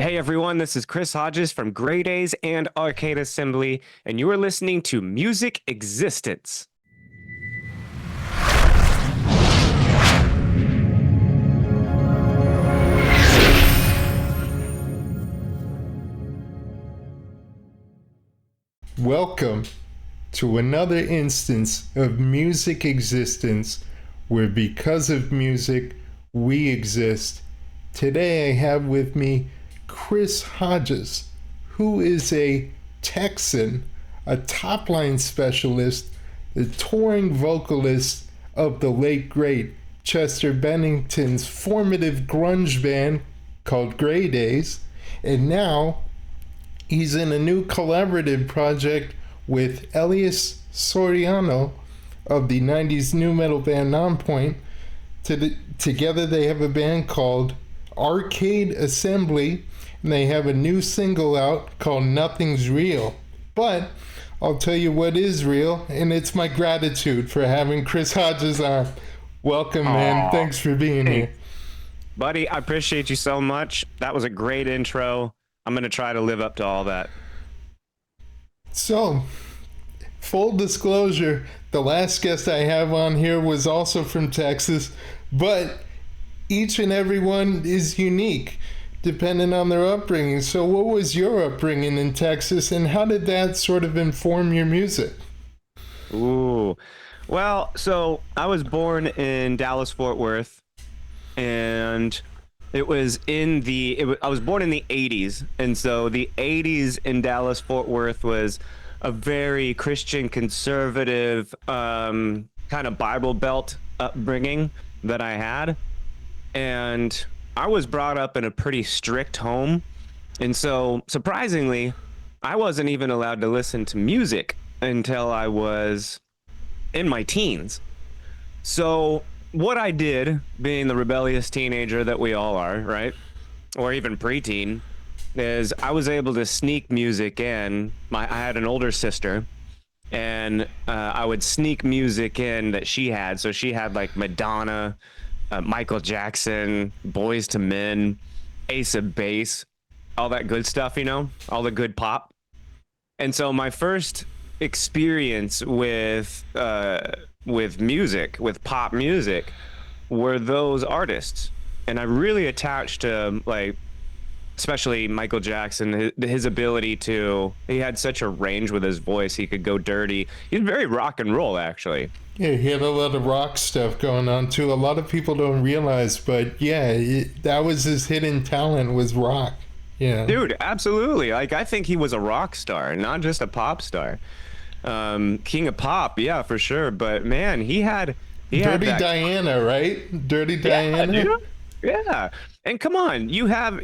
Hey everyone, this is Cris Hodges from Grey Daze and Arcade Assembly, and you are listening to Music Existence. Welcome to another instance of Music Existence, where because of music, we exist. Today I have with me Cris Hodges, who is a Texan, a top-line specialist, the touring vocalist of the late great Chester Bennington's formative grunge band called Grey Daze, and now he's in a new collaborative project with Elias Soriano of the 90s nu metal band Nonpoint. Together they have a band called Arcade Assembly, and they have a new single out called Nothing's Real. But I'll tell you what is real, and it's my gratitude for having Cris Hodges on. Welcome, man. Thanks for being here. Buddy, I appreciate you so much. That was a great intro. I'm going to try to live up to all that. So, full disclosure, the last guest I have on here was also from Texas, but each and every one is unique depending on their upbringing. So what was your upbringing in Texas, and how did that sort of inform your music? Ooh. Well, so I was born in Dallas, Fort Worth, and I was born in the 80s, and so the 80s in Dallas, Fort Worth was a very Christian conservative kind of Bible Belt upbringing that I had. And I was brought up in a pretty strict home. And so surprisingly, I wasn't even allowed to listen to music until I was in my teens. So what I did, being the rebellious teenager that we all are, right? Or even preteen, is I was able to sneak music in. I had an older sister, and I would sneak music in that she had. So she had like Madonna, Michael Jackson, Boys to Men, Ace of Base, all that good stuff, you know, all the good pop. And so my first experience with music, with pop music, were those artists. And I really attached to, like, especially Michael Jackson, his ability he had such a range with his voice. He could go dirty. He's very rock and roll, actually. Yeah, he had a lot of rock stuff going on too. A lot of people don't realize, but yeah, that was his hidden talent, was rock. Yeah, dude, absolutely. Like, I think he was a rock star, not just a pop star. King of pop, yeah, for sure. But man, he had Dirty Diana, right? Dirty Diana. Dude. Yeah, and come on, you have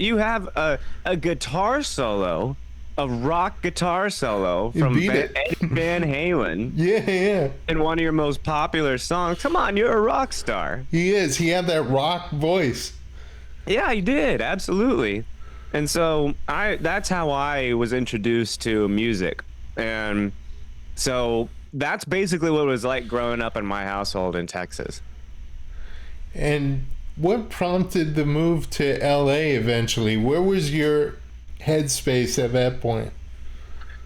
a guitar solo, a rock guitar solo from Van Halen. Yeah. In one of your most popular songs. Come on, you're a rock star. He is. He had that rock voice. Yeah, he did. Absolutely. And so that's how I was introduced to music. And so that's basically what it was like growing up in my household in Texas. And what prompted the move to LA eventually? Where was your headspace at that point?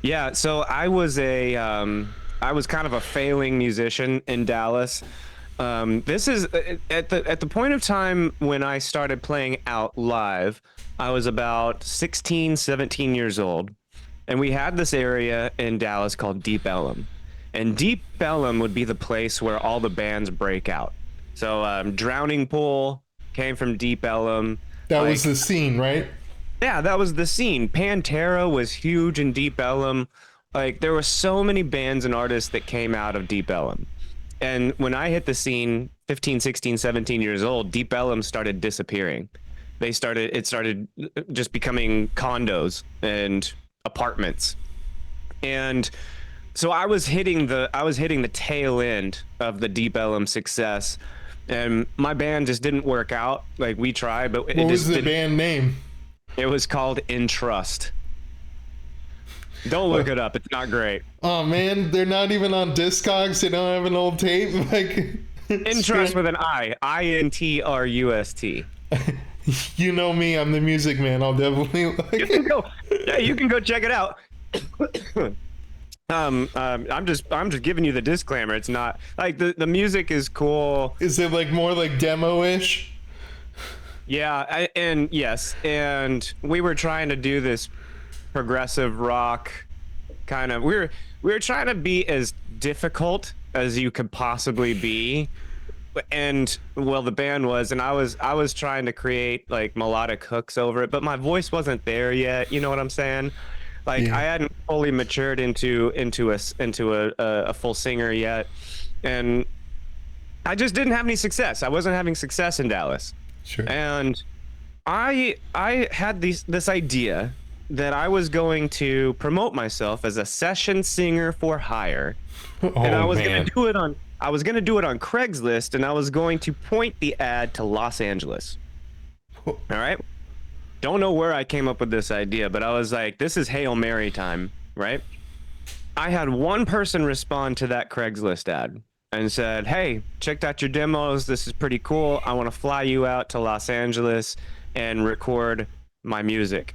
Yeah, so I was kind of a failing musician in Dallas. This is at the point of time when I started playing out live. I was about 16, 17 years old, and we had this area in Dallas called Deep Ellum. And Deep Ellum would be the place where all the bands break out. So Drowning Pool came from Deep Ellum. That was the scene, right? Yeah, that was the scene. Pantera was huge in Deep Ellum. Like, there were so many bands and artists that came out of Deep Ellum. And when I hit the scene, 15, 16, 17 years old, Deep Ellum started disappearing. It started just becoming condos and apartments. And so I was hitting the tail end of the Deep Ellum success, and my band just didn't work out. Like, we tried, but what was the band name? It was called In Trust. Don't look it up. It's not great. Oh man, they're not even on Discogs. They don't have an old tape. Like, In Trust with an I. INTRUST. You know me, I'm the music man. I'll definitely like You can it. go, yeah, you can go check it out. I'm just giving you the disclaimer. It's not like the music is cool. Is it like more like demo-ish? Yeah, and yes, and we were trying to do this progressive rock kind of. We were trying to be as difficult as you could possibly be, and well, the band was, and I was trying to create like melodic hooks over it, but my voice wasn't there yet. You know what I'm saying? Like Yeah, I hadn't fully matured into a full singer yet, and I just didn't have any success. I wasn't having success in Dallas. sure. And I had this idea that I was going to promote myself as a session singer for hire, and Oh man. I was going to do it on Craigslist, and I was going to point the ad to Los Angeles. All right? Don't know where I came up with this idea, but I was like, this is Hail Mary time, right? I had one person respond to that Craigslist ad and said, "Hey, checked out your demos. This is pretty cool. I want to fly you out to Los Angeles and record my music."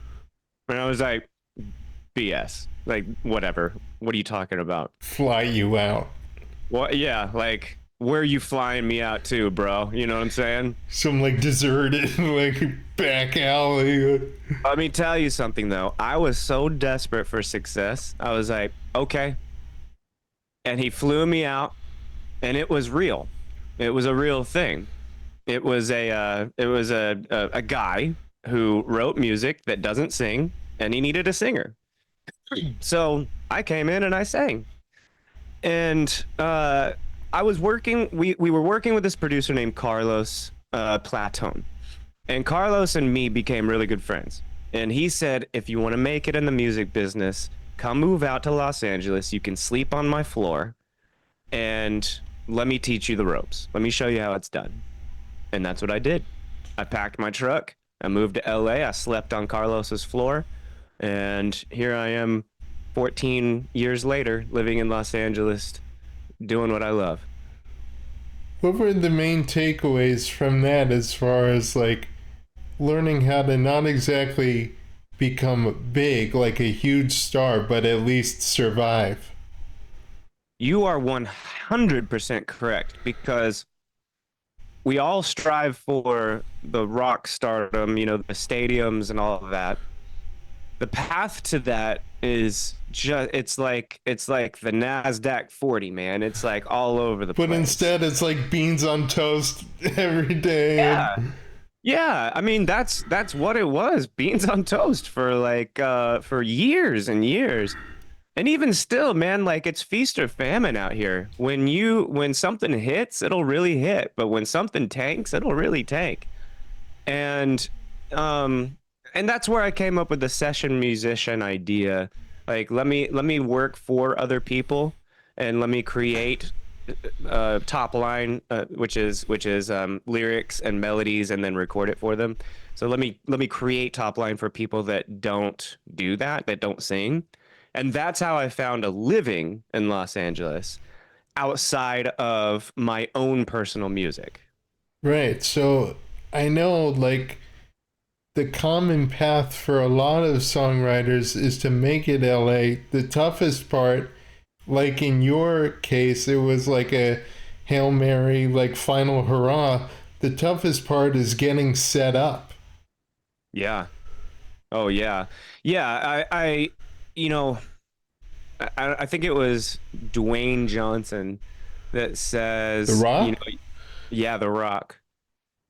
And I was like, BS. Like, whatever. What are you talking about? Fly you out. What? Yeah, like, where are you flying me out to, bro? You know what I'm saying? Some like deserted like back alley. Let me tell you something, though. I was so desperate for success. I was like, okay. And he flew me out, and it was real. It was a real thing. It was a guy who wrote music that doesn't sing, and he needed a singer. So I came in and I sang. And I was working. We were working with this producer named Carlos Platone, and Carlos and me became really good friends. And he said, if you want to make it in the music business, come move out to Los Angeles. You can sleep on my floor, and let me teach you the ropes. Let me show you how it's done. And that's what I did. I packed my truck. I moved to LA. I slept on Carlos's floor. And here I am 14 years later, living in Los Angeles, doing what I love. What were the main takeaways from that as far as like learning how to not exactly become big like a huge star, but at least survive? You are 100% correct, because we all strive for the rock stardom, the stadiums and all of that. The path to that is just it's like the Nasdaq 40, man. It's like all over the But place. instead it's like beans on toast every day. Yeah. Yeah, I mean that's what it was. Beans on toast for for years and years. And even still, man, like it's feast or famine out here. When something hits, it'll really hit, but when something tanks, it'll really tank. And um and that's where I came up with the session musician idea. Like let me work for other people, and let me create top line, which is lyrics and melodies, and then record it for them. So let me create top line for people that don't do that, that don't sing. And that's how I found a living in Los Angeles outside of my own personal music. Right. So I know like the common path for a lot of songwriters is to make it LA. The toughest part, like in your case, it was like a Hail Mary, like final hurrah. The toughest part is getting set up. Yeah. Oh yeah. Yeah, I you know, I think it was Dwayne Johnson that The says, Rock? yeah, The Rock.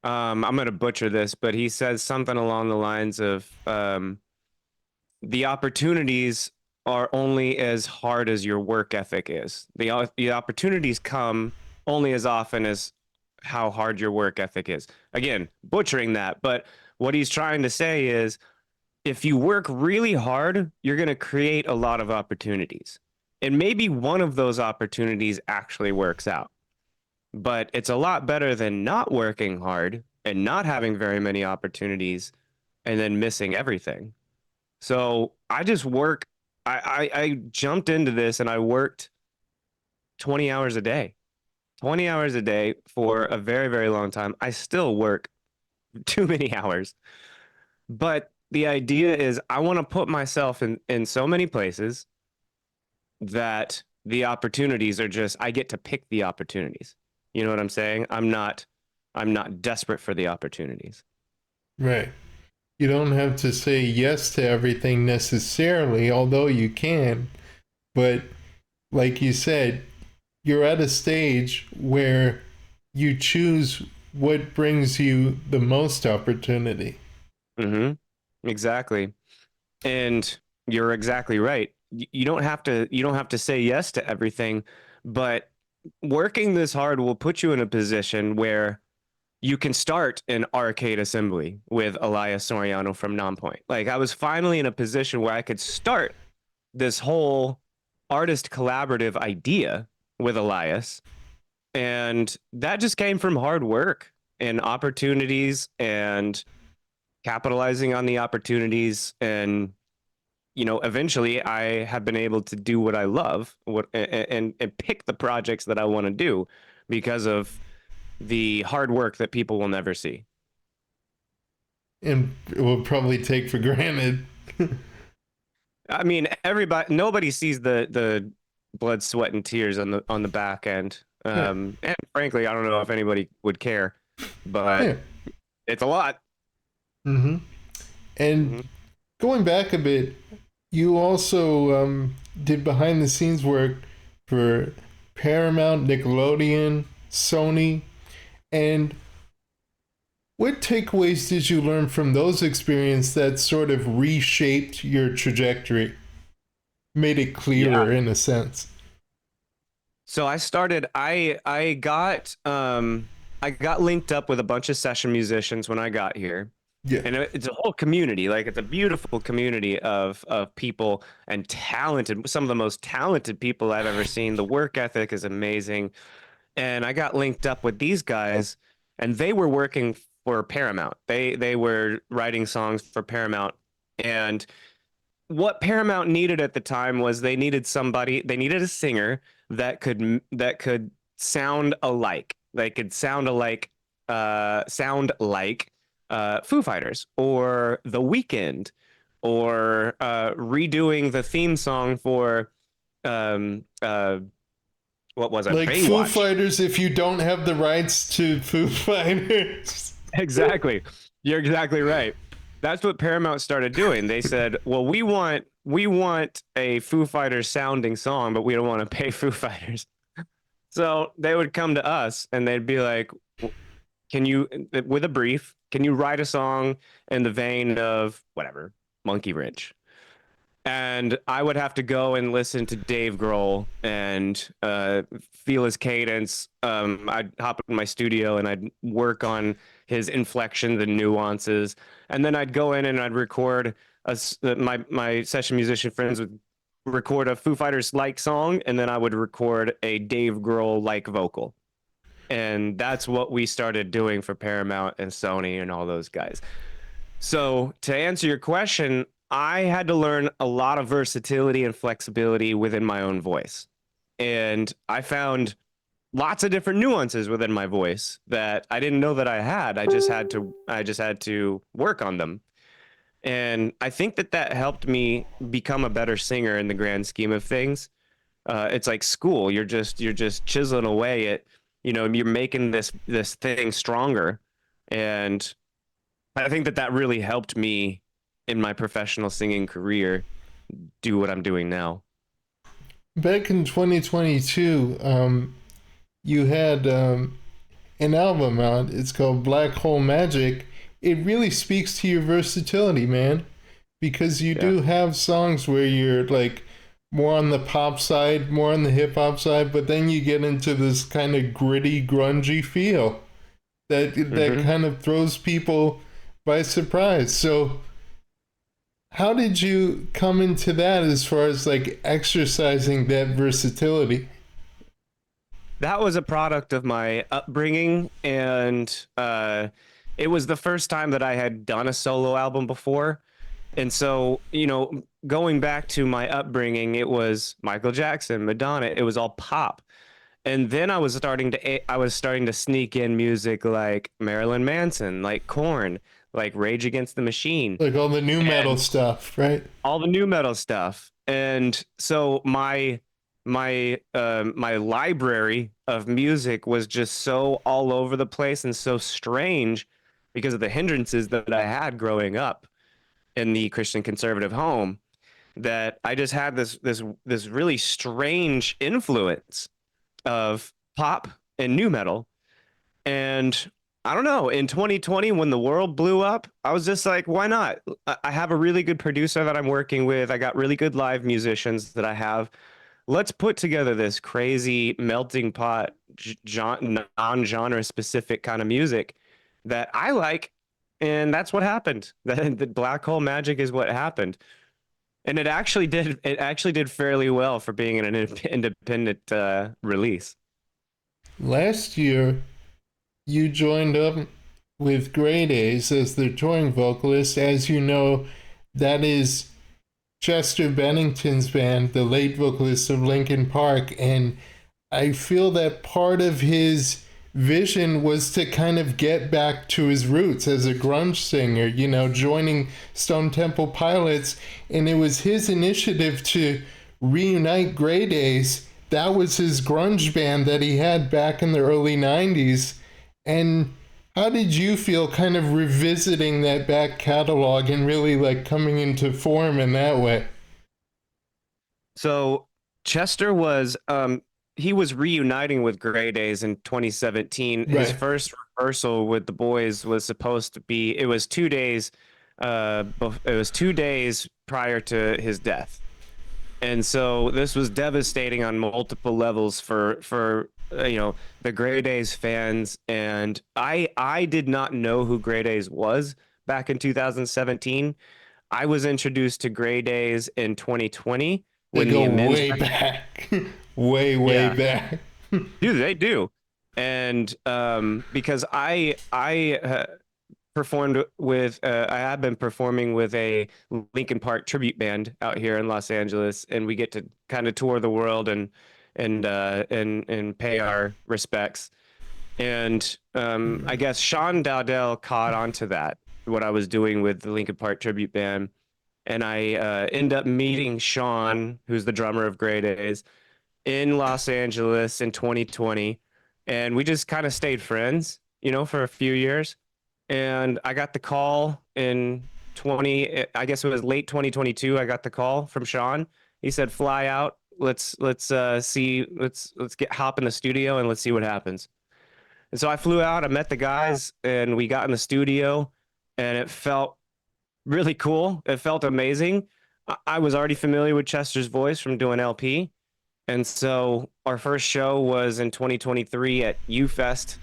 I'm gonna butcher this, but he says something along the lines of, the opportunities are only as hard as your work ethic is. The opportunities come only as often as how hard your work ethic is. Again, butchering that, but what he's trying to say is, if you work really hard, you're going to create a lot of opportunities. And maybe one of those opportunities actually works out. But it's a lot better than not working hard and not having very many opportunities and then missing everything. So I just work. I jumped into this and I worked 20 hours a day, 20 hours a day for a very, very long time. I still work too many hours. But the idea is I want to put myself in so many places that the opportunities are just I get to pick the opportunities. You know what I'm saying? I'm not desperate for the opportunities. Right. You don't have to say yes to everything necessarily, although you can. But like you said, you're at a stage where you choose what brings you the most opportunity. Exactly. And you're exactly right. You don't have to say yes to everything, but working this hard will put you in a position where you can start an arcade assembly with Elias Soriano from Nonpoint. Like I was finally in a position where I could start this whole artist collaborative idea with Elias. And that just came from hard work and opportunities and capitalizing on the opportunities. And eventually I have been able to do what I love, and pick the projects that I want to do because of the hard work that people will never see. And it will probably take for granted. I mean, nobody sees the blood, sweat, and tears on the back end. And frankly, I don't know if anybody would care, but it's a lot. Mm-hmm. And going back a bit, you also did behind the scenes work for Paramount, Nickelodeon, Sony. And what takeaways did you learn from those experiences that sort of reshaped your trajectory, made it clearer in a sense? So I got linked up with a bunch of session musicians when I got here. Yeah. And it's a whole community. Like it's a beautiful community of people and some of the most talented people I've ever seen. The work ethic is amazing. And I got linked up with these guys, and they were working for Paramount. They were writing songs for Paramount. And what Paramount needed at the time was they needed a singer that could sound alike. They could sound like Foo Fighters or The Weeknd, or redoing the theme song for what was it? Like Baywatch. Foo Fighters, if you don't have the rights to Foo Fighters. Exactly. You're exactly right. That's what Paramount started doing. They said, well, we want a Foo Fighters sounding song, but we don't want to pay Foo Fighters. So they would come to us and they'd be like, with a brief, can you write a song in the vein of whatever, Monkey Wrench? And I would have to go and listen to Dave Grohl and feel his cadence. I'd hop in my studio and I'd work on his inflections and nuances. And then I'd go in and I'd record my session musician friends would record a Foo Fighters like song, and then I would record a Dave Grohl like vocal. And that's what we started doing for Paramount and Sony and all those guys. So to answer your question, I had to learn a lot of versatility and flexibility within my own voice. And I found lots of different nuances within my voice that I didn't know that I had. I just had to work on them. And I think that helped me become a better singer in the grand scheme of things. It's like school. You're just chiseling away at, you're making this thing stronger. And I think that really helped me in my professional singing career do what I'm doing now. Back in 2022, you had an album out. It's called Black Hole Magic. It really speaks to your versatility, man, because you do have songs where you're like more on the pop side, more on the hip hop side, but then you get into this kind of gritty, grungy feel that kind of throws people by surprise. So how did you come into that as far as like exercising that versatility? That was a product of my upbringing, and it was the first time that I had done a solo album before. And so, going back to my upbringing, it was Michael Jackson, Madonna, it was all pop. And then I was starting to sneak in music like Marilyn Manson, like Korn, like Rage Against the Machine, Like all the new metal and stuff, right? all the new metal stuff. And so my library of music was just so all over the place and so strange because of the hindrances that I had growing up in the Christian conservative home, that I just had this really strange influence of pop and new metal. And I don't know, in 2020, when the world blew up, I was just like, why not? I have a really good producer that I'm working with. I got really good live musicians that I have. Let's put together this crazy melting pot, non-genre specific kind of music that I like. And that's what happened. The Black Hole Magic is what happened. And it actually did fairly well for being an independent release. Last year, you joined up with Grey Daze as their touring vocalist. As you know, that is Chester Bennington's band, the late vocalist of Linkin Park. And I feel that part of his vision was to kind of get back to his roots as a grunge singer, you know, joining Stone Temple Pilots. And it was his initiative to reunite Grey Daze. That was his grunge band that he had back in the early 90s. And how did you feel kind of revisiting that back catalog and really like coming into form in that way? So Chester was he was reuniting with Grey Daze in 2017. His Right. first rehearsal with the boys was supposed to be, it was 2 days it was 2 days prior to his death. And so this was devastating on multiple levels for the Grey Daze fans. And I did not know who Grey Daze was back in 2017. I was introduced to Grey Daze in 2020 They when go the men's way back. way yeah, back. dude, they do. And because I performed with I have been performing with a Linkin Park tribute band out here in Los Angeles, and we get to kind of tour the world and pay our respects. And I guess Sean Dowdell caught on to that, what I was doing with the Linkin Park tribute band, and I end up meeting Sean, who's the drummer of Grey Daze, in Los Angeles in 2020, and we just kind of stayed friends, for a few years. And I got the call in I guess it was late 2022. I got the call from Sean. He said, "Fly out. Let's hop in the studio and let's see what happens." And so I flew out. I met the guys, and we got in the studio, and it felt really cool. It felt amazing. I was already familiar with Chester's voice from doing LP. And so our first show was in 2023 at UFest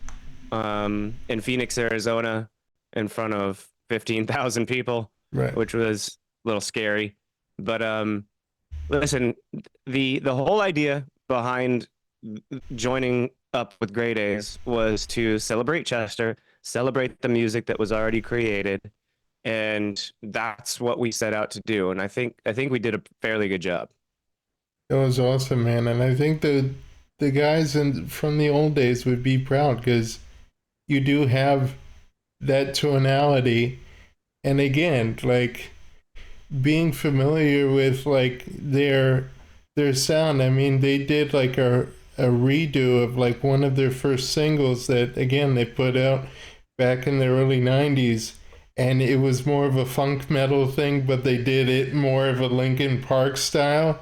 in Phoenix, Arizona, in front of 15,000 people, Right. which was a little scary. But listen, the whole idea behind joining up with Grey Daze was to celebrate Chester, celebrate the music that was already created, and that's what we set out to do. And I think we did a fairly good job. That was awesome, man. And I think the guys from the old days would be proud because you do have that tonality. And again, like being familiar with like their sound. I mean, they did like a redo of like one of their first singles that again they put out back in the early 90s, and it was more of a funk metal thing, but they did it more of a Linkin Park style.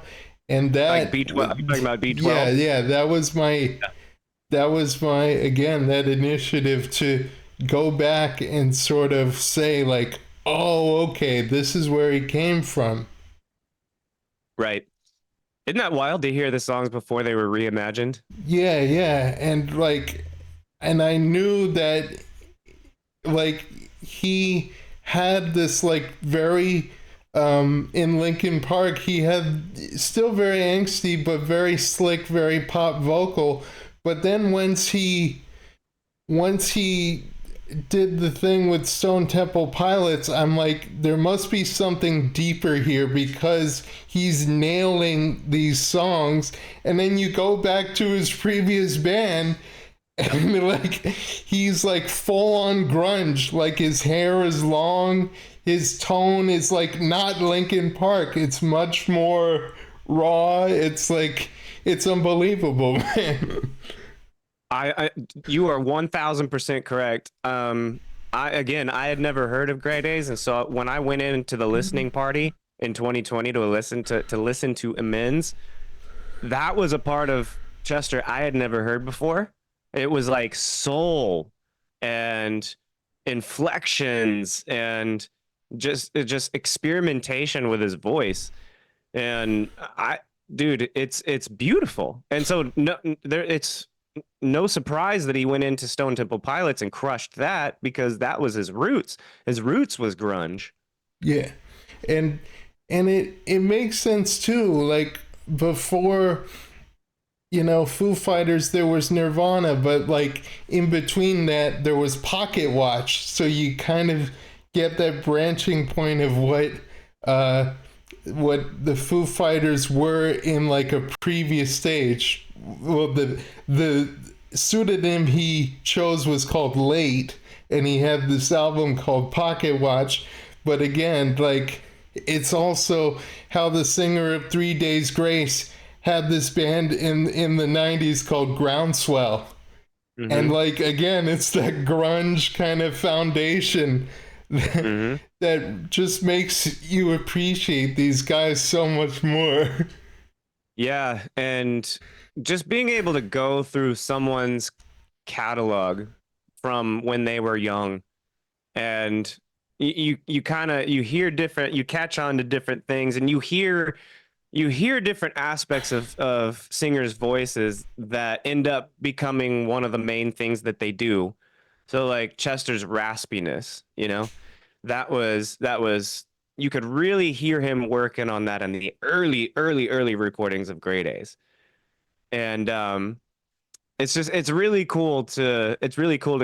And that, like B12, you talking about B12? yeah, that was my again, that initiative to go back and sort of say like, oh, okay, this is where he came from. Right. Isn't that wild to hear the songs before they were reimagined? Yeah, and I knew that like he had this like very in Linkin Park, he had still very angsty but very slick, very pop vocal. But then once he did the thing with Stone Temple Pilots, I'm like, there must be something deeper here because he's nailing these songs. And then you go back to his previous band, and like he's like full on grunge. Like his hair is long, his tone is like not Linkin Park. It's much more raw. It's like it's unbelievable, man. I you are 1000% correct. I had never heard of Grey Daze, and so when I went into the listening party in 2020 to listen to Amends, that was a part of Chester I had never heard before. It was like soul and inflections and just experimentation with his voice. And dude, it's beautiful. And so it's no surprise that he went into Stone Temple Pilots and crushed that, because that was his roots. His roots was grunge. Yeah. And it makes sense too. Like before, Foo Fighters, there was Nirvana, but like in between that there was Pocket Watch. So you kind of get that branching point of what the Foo Fighters were in like a previous stage. Well, the pseudonym he chose was called Late, and he had this album called Pocket Watch. But again, like it's also how the singer of 3 Days Grace had this band in the 90s called Groundswell. Mm-hmm. And like again, it's that grunge kind of foundation that just makes you appreciate these guys so much more. Yeah, and just being able to go through someone's catalog from when they were young, and you hear different, you catch on to different things, and you hear different aspects of singers' voices that end up becoming one of the main things that they do. So like Chester's raspiness, that was you could really hear him working on that in the early recordings of Grey Daze. And it's really cool to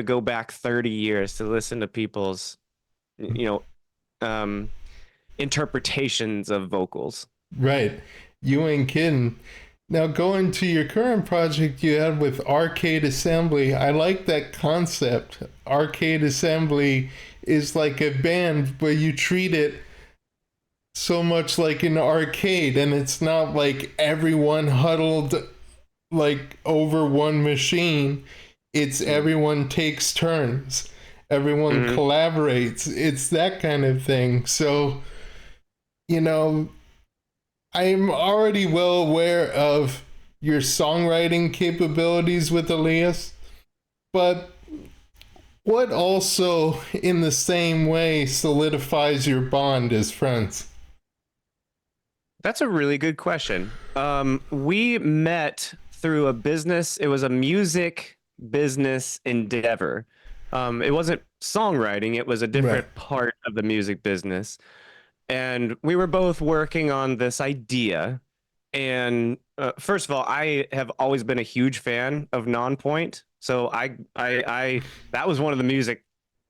go back 30 years to listen to people's interpretations of vocals. Right. You ain't kidding. Now, going to your current project you had with Arcade Assembly, I like that concept. Arcade Assembly is like a band, but you treat it so much like an arcade, and it's not like everyone huddled like over one machine. It's everyone takes turns. Everyone collaborates. It's that kind of thing. So, I'm already well aware of your songwriting capabilities with Elias, but what also in the same way solidifies your bond as friends? That's a really good question. We met through a business. It was a music business endeavor. It wasn't songwriting. It was a different part of the music business. And we were both working on this idea. And first of all, I have always been a huge fan of Nonpoint. So I that was one of the music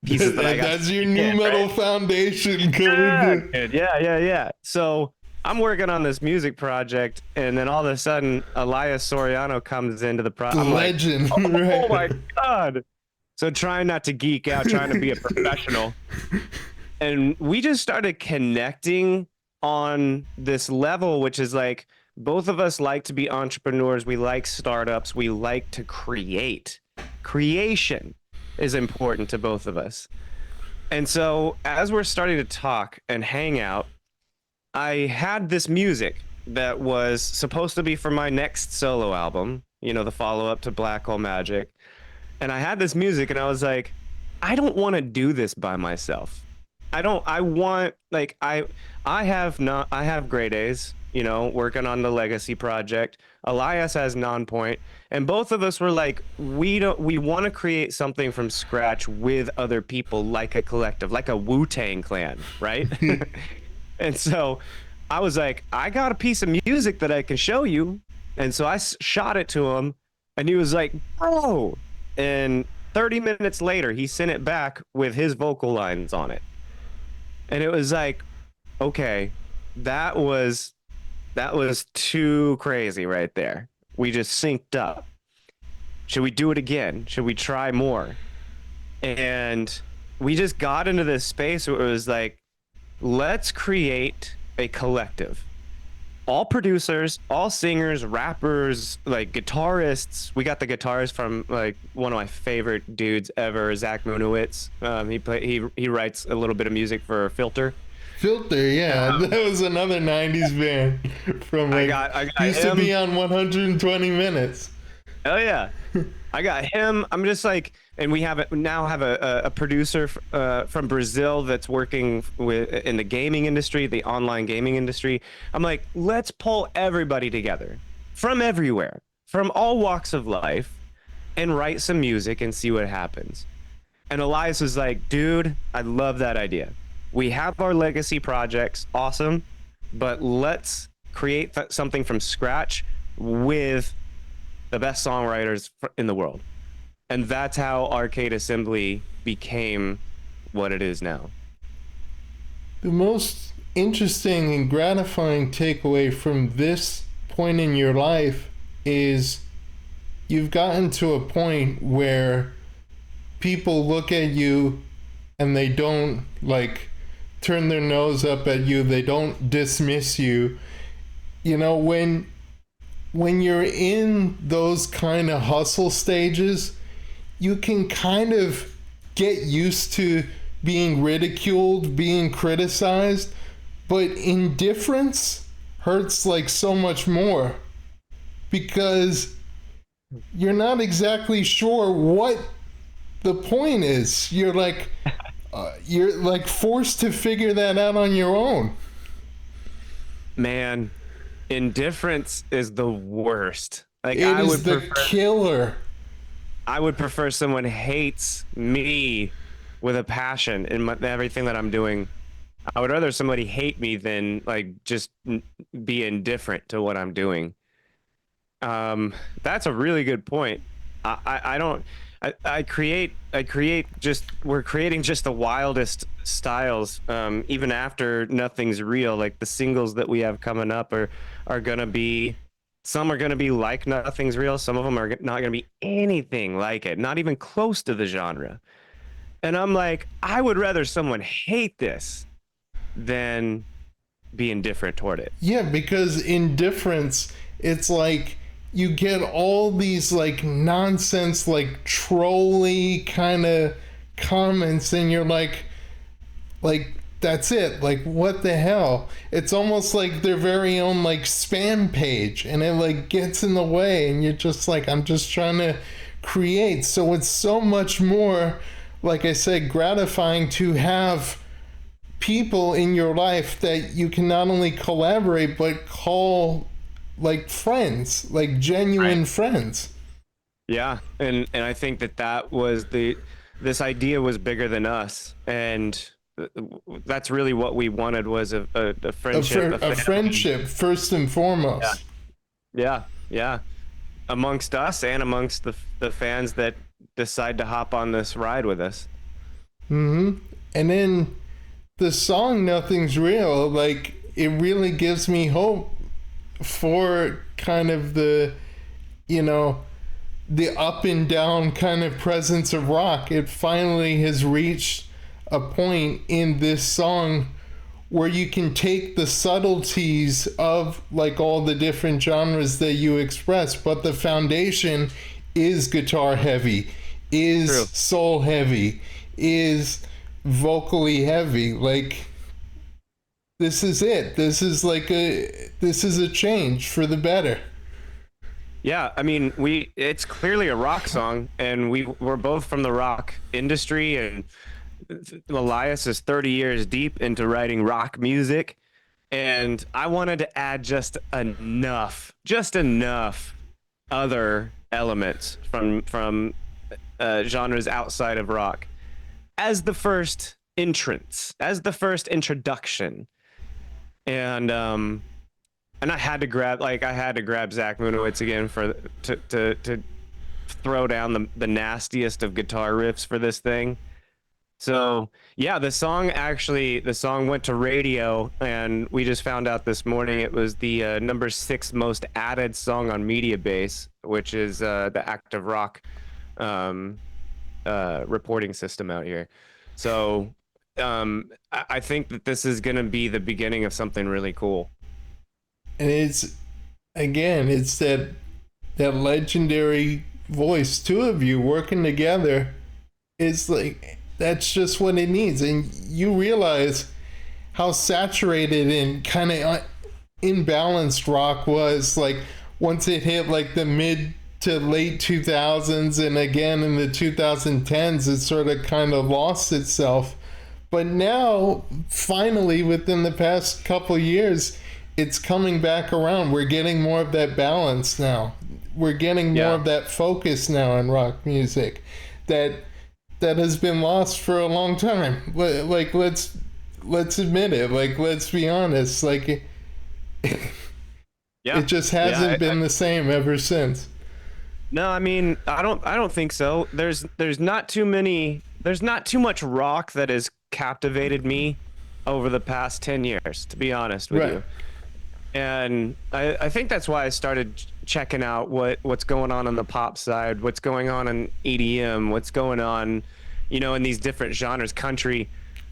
pieces that I got. That's your new metal foundation. Yeah. So I'm working on this music project, and then all of a sudden, Elias Soriano comes into the project. Legend. Like, oh my God. So trying not to geek out, trying to be a professional. And we just started connecting on this level, which is like, both of us like to be entrepreneurs. We like startups. We like to create. Creation is important to both of us. And so as we're starting to talk and hang out, I had this music that was supposed to be for my next solo album, the follow-up to Black Hole Magic. And I had this music, and I was like, I don't want to do this by myself. I have Grey Daze, working on the legacy project. Elias has Nonpoint, and both of us were like, we want to create something from scratch with other people, like a collective, like a Wu-Tang Clan, right? And so I was like, I got a piece of music that I can show you. And so I shot it to him, and he was like, bro. And 30 minutes later, he sent it back with his vocal lines on it. And it was like, okay, that was too crazy right there. We just synced up. Should we do it again? Should we try more? And we just got into this space where it was like, let's create a collective. All producers, all singers, rappers, like guitarists. We got the guitarist from like one of my favorite dudes ever, Zach Munowitz. He writes a little bit of music for Filter. Filter, yeah, that was another '90s band from like I got used him. to be on 120 Minutes. Oh yeah, I got him. I'm just like, and we now have a producer from Brazil that's working in the gaming industry, the online gaming industry. I'm like, let's pull everybody together from everywhere, from all walks of life, and write some music and see what happens. And Elias was like, dude, I love that idea. We have our legacy projects, awesome, but let's create something from scratch with the best songwriters in the world. And that's how Arcade Assembly became what it is now. The most interesting and gratifying takeaway from this point in your life is you've gotten to a point where people look at you and they don't like turn their nose up at you, they don't dismiss you. You know, when you're in those kind of hustle stages, you can kind of get used to being ridiculed, being criticized, but indifference hurts like so much more because you're not exactly sure what the point is. You're like forced to figure that out on your own. Man, indifference is the worst. Like, it is the killer. I would prefer someone hates me with a passion in everything that I'm doing. I would rather somebody hate me than like just be indifferent to what I'm doing. That's a really good point. I create just, we're creating just the wildest styles. Even after Nothing's Real, like the singles that we have coming up are gonna be, some are gonna be like Nothing's Real. Some of them are not gonna be anything like it, not even close to the genre. And I'm like, I would rather someone hate this than be indifferent toward it. Yeah, because indifference, it's like you get all these like nonsense, like trolly kind of comments, and you're like that's it. Like, what the hell? It's almost like their very own like spam page, and it like gets in the way, and you're just like, I'm just trying to create. So it's so much more, like I said, gratifying to have people in your life that you can not only collaborate but call like friends, like genuine friends. Yeah, and I think that was this idea was bigger than us, and that's really what we wanted, was a friendship, a friendship first and foremost. Yeah, amongst us and amongst the fans that decide to hop on this ride with us. And then the song Nothing's Real, like, it really gives me hope for kind of the, you know, the up and down kind of presence of rock. It finally has reached a point in this song where you can take the subtleties of like all the different genres that you express, but the foundation is guitar heavy, is True. soul heavy, is vocally heavy. Like, this is it. This is a change for the better. Yeah, I mean, it's clearly a rock song, and we're both from the rock industry, and Elias is 30 years deep into writing rock music, and I wanted to add just enough other elements from genres outside of rock as the first entrance, as the first introduction. And I had to grab Zach Munowitz again throw down the nastiest of guitar riffs for this thing. So yeah, the song went to radio, and we just found out this morning it was the number 6 most added song on Mediabase, which is the active rock reporting system out here. So I think that this is going to be the beginning of something really cool. And it's that legendary voice, two of you working together. It's like, that's just what it needs. And you realize how saturated and kind of imbalanced rock was, like, once it hit like the mid to late 2000s, and again in the 2010s, it sort of kind of lost itself. But now, finally, within the past couple years, it's coming back around. We're getting more of that balance now. We're getting more of that focus now in rock music that has been lost for a long time. Like, let's admit it. Like, let's be honest. Like, it just hasn't been the same ever since. No, I mean, I don't think so. There's not too much rock that has captivated me over the past 10 years, to be honest with you. And I think that's why I started checking out what's going on the pop side, what's going on in EDM, what's going on, in these different genres, country.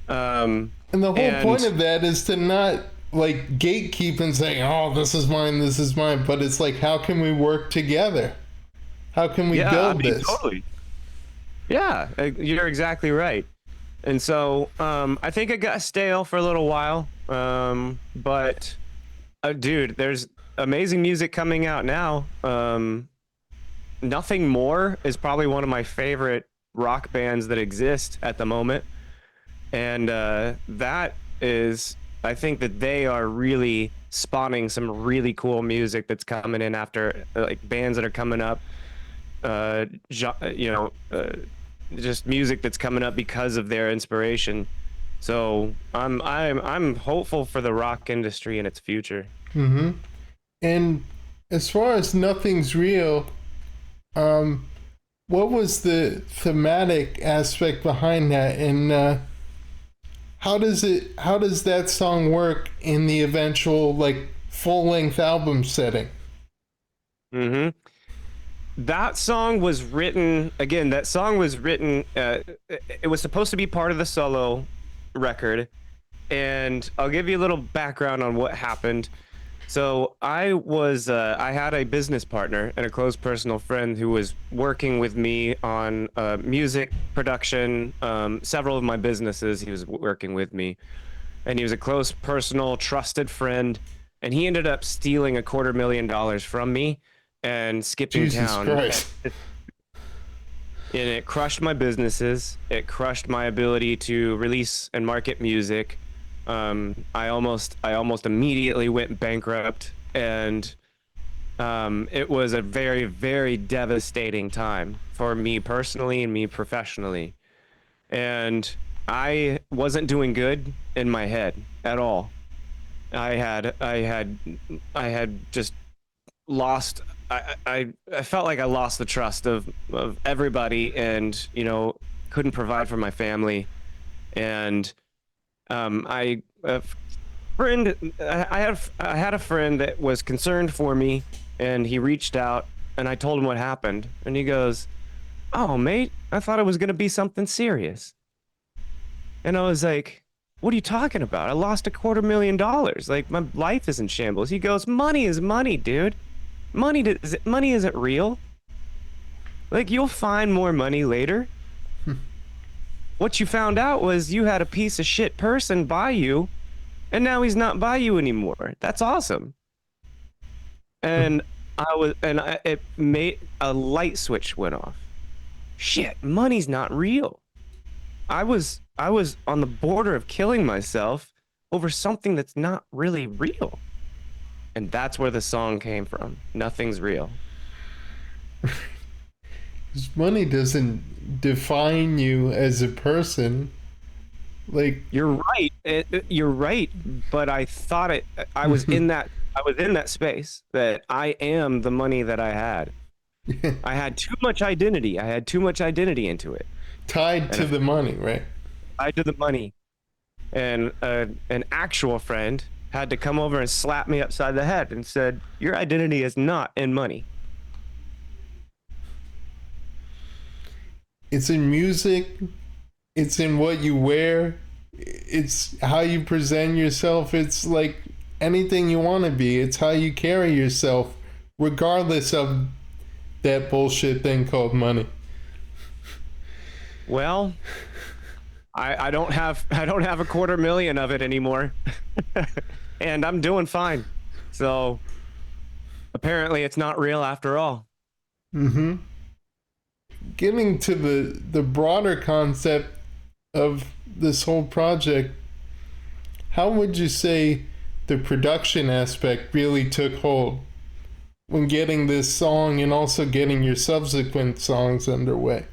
And the whole point of that is to not like gatekeep and say, oh, this is mine. But it's like, how can we work together? How can we build this? Totally. Yeah, you're exactly right. And so I think it got stale for a little while. But dude, there's amazing music coming out now. Nothing More is probably one of my favorite rock bands that exist at the moment. And I think that they are really spawning some really cool music that's coming in after, like, bands that are coming up, just music that's coming up because of their inspiration. So I'm hopeful for the rock industry and its future. Mm-hmm. And as far as Nothing's Real, what was the thematic aspect behind that, and how does that song work in the eventual, like, full-length album setting? Mm-hmm. That song was written, it was supposed to be part of the solo record, and I'll give you a little background on what happened. So I had a business partner and a close personal friend who was working with me on music production, several of my businesses. He was working with me, and he was a close personal trusted friend, and he ended up stealing $250,000 from me and skipping town. Jesus Christ. And it crushed my businesses. It crushed my ability to release and market music. I almost immediately went bankrupt, and it was a very, very devastating time for me personally and me professionally. And I wasn't doing good in my head at all. I had just lost. I felt like I lost the trust of everybody, and couldn't provide for my family. And I had a friend that was concerned for me, and he reached out, and I told him what happened, and he goes, "Oh, mate, I thought it was gonna be something serious." And I was like, "What are you talking about? I lost $250,000. Like, my life is in shambles." He goes, "Money is money, dude. Money isn't real. Like, you'll find more money later. What you found out was you had a piece of shit person buy you, and now he's not by you anymore. That's awesome." And it made a light switch went off. Shit, money's not real. I was on the border of killing myself over something that's not really real. And that's where the song came from. Nothing's real. Because money doesn't define you as a person. Like, you're right. You're right. But I thought it. I was in that. I was in that space that I am the money that I had. I had too much identity. I had too much identity into it. Tied And to if the money, right? I did the money, and an actual friend had to come over and slap me upside the head and said, "Your identity is not in money." It's in music, it's in what you wear, it's how you present yourself. It's like anything you want to be, it's how you carry yourself, regardless of that bullshit thing called money. Well, I don't have a $250,000 of it anymore, and I'm doing fine. So apparently, it's not real after all. Mm-hmm. Getting to the broader concept of this whole project, how would you say the production aspect really took hold when getting this song and also getting your subsequent songs underway?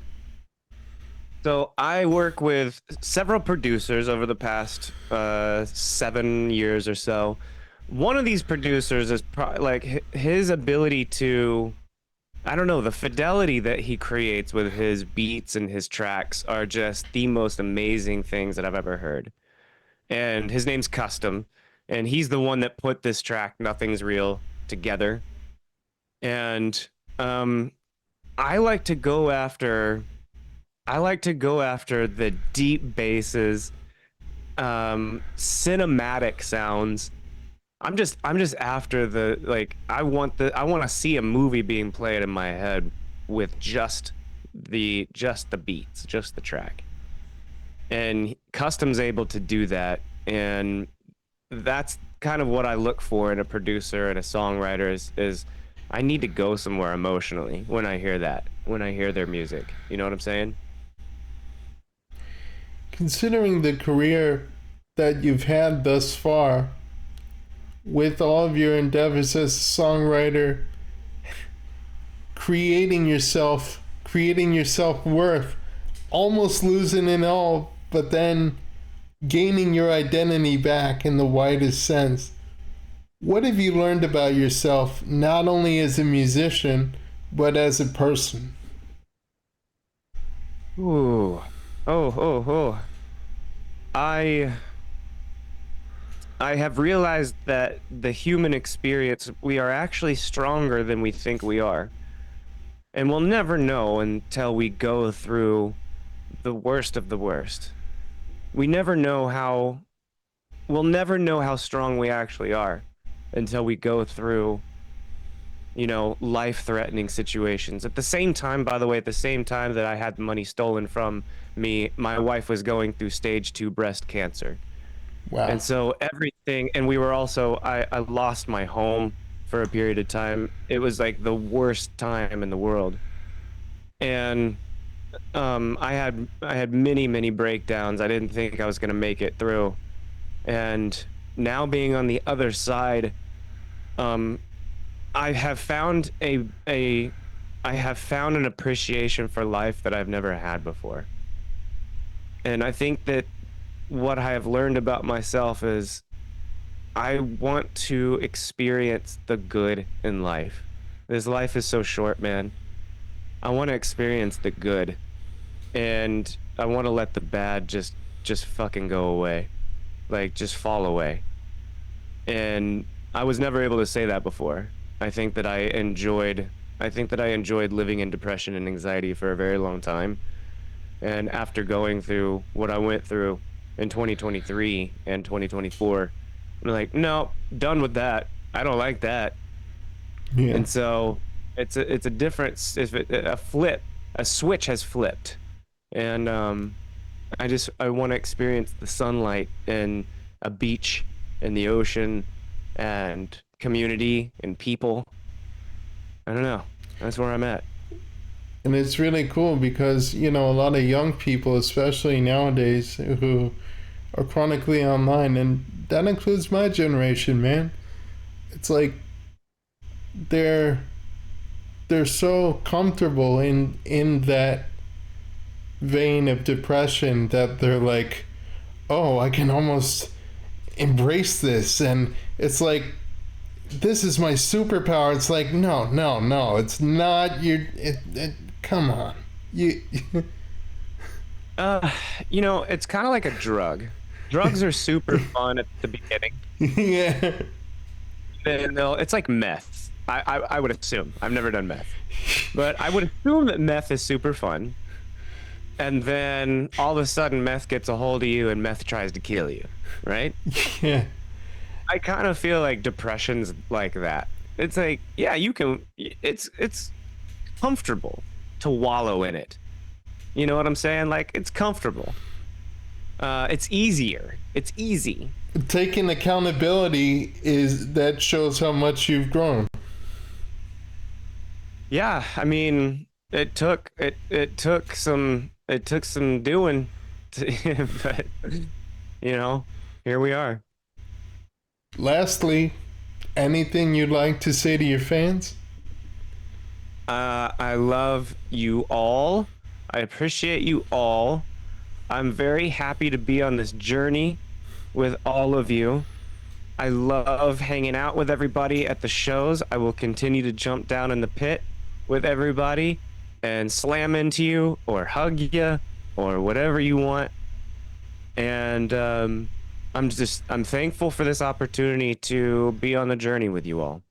So I work with several producers over the past 7 years or so. One of these producers is like his ability to, I don't know, the fidelity that he creates with his beats and his tracks are just the most amazing things that I've ever heard. And his name's Custom, and he's the one that put this track "Nothing's Real" together. And I like to go after the deep basses, cinematic sounds. I'm just after the, like, I want to see a movie being played in my head with just the beats, just the track. And Custom's able to do that, and that's kind of what I look for in a producer and a songwriter is I need to go somewhere emotionally when I hear that, when I hear their music. You know what I'm saying? Considering the career that you've had thus far, with all of your endeavors as a songwriter, creating your self-worth, almost losing it all, but then gaining your identity back in the widest sense. What have you learned about yourself, not only as a musician, but as a person? Ooh. Oh. I have realized that the human experience, we are actually stronger than we think we are. And we'll never know until we go through the worst of the worst. We'll never know how strong we actually are until we go through, life-threatening situations. At the same time, by the way, at the same time that I had the money stolen from me, my wife was going through stage 2 breast cancer. Wow. And so everything, and we were also, I lost my home for a period of time. It was like the worst time in the world. And I had many breakdowns. I didn't think I was going to make it through. And now being on the other side, I have found an appreciation for life that I've never had before. And I think that what I have learned about myself is I want to experience the good in life. This life is so short, man. I want to experience the good, and I want to let the bad just fucking go away, like just fall away. And I was never able to say that before. I think that I enjoyed living in depression and anxiety for a very long time. And after going through what I went through in 2023 and 2024, I'm like, no, done with that. I don't like that. Yeah. And so it's a difference. A switch has flipped, and I want to experience the sunlight and a beach and the ocean and community and people. I don't know. That's where I'm at. And it's really cool because, a lot of young people, especially nowadays, who are chronically online, and that includes my generation, man. It's like they're so comfortable in that vein of depression that they're like, oh, I can almost embrace this. And it's like this is my superpower. It's like, no, it's not your, come on. You, You know, it's kind of like a drug. Drugs are super fun at the beginning. yeah. Then it's like meth. I would assume. I've never done meth. But I would assume that meth is super fun. And then all of a sudden meth gets a hold of you and meth tries to kill you, right? Yeah. I kind of feel like depression's like that. It's like, yeah, you can it's comfortable to wallow in it. You know what I'm saying? Like, it's comfortable. It's easier. It's easy. Taking accountability that shows how much you've grown. Yeah, I mean, it took some doing but you know, here we are. Lastly, anything you'd like to say to your fans? I love you all. I appreciate you all. I'm very happy to be on this journey with all of you. I love hanging out with everybody at the shows. I will continue to jump down in the pit with everybody and slam into you or hug you or whatever you want. And I'm thankful for this opportunity to be on the journey with you all.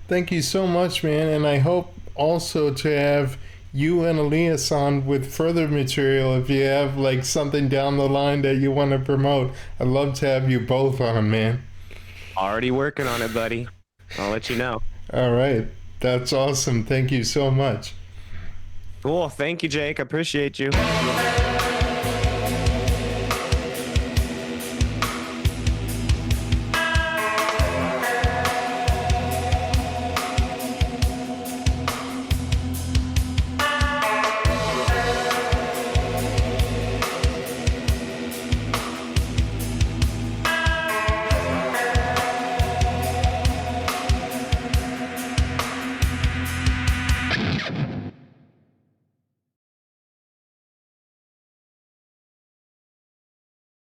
Thank you so much, man. And I hope also to have you and Elias on with further material if you have like something down the line that you want to promote. I'd love to have you both on, man. Already working on it, buddy. I'll let you know. All right. That's awesome. Thank you so much. Cool. Thank you, Jake. I appreciate you.